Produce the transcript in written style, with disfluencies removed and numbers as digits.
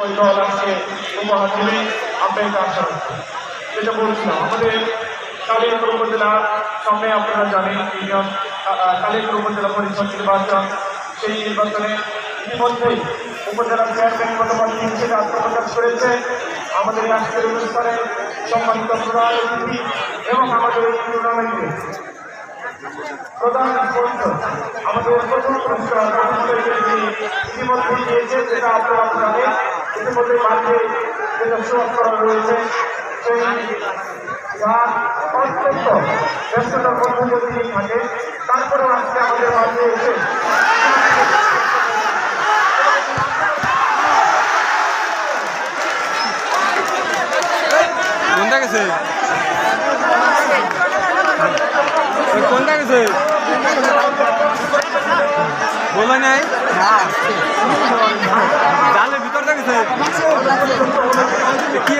ওই দল আজকে উপহার দেবে, আমরা এটা আশা রাখছি। যেটা বলছিলাম, আমাদের কালিয়াকৈর উপজেলার সামনে আপনারা জানেন ইউনিয়ন কালিয়াকৈর উপজেলা পরিষদ নির্বাচন। সেই নির্বাচনে ইতিমধ্যেই উপজেলা চেয়ারম্যান পদপ্রার্থী হিসেবে আত্মপ্রকাশ করেছে আমাদের আজকের অনুষ্ঠানে সম্মানিত প্রধান অতিথি এবং আমাদের এই টুর্নামেন্টে প্রধান স্পন্সর আমাদের প্রথম পুরস্কার ইতিমধ্যেই দিয়েছে, যেটা আপনারা জানেন। ইতিমধ্যে মাঠে যেটা শো করা রয়েছে সেই অত্যন্ত ব্যস্ততার মধ্যে যদি থাকে, তারপরেও আজকে আমাদের মাঝে এসে কোনটা গেছে কোনটা গেছে বলে নাই জালের ভিতরটা গেছে কি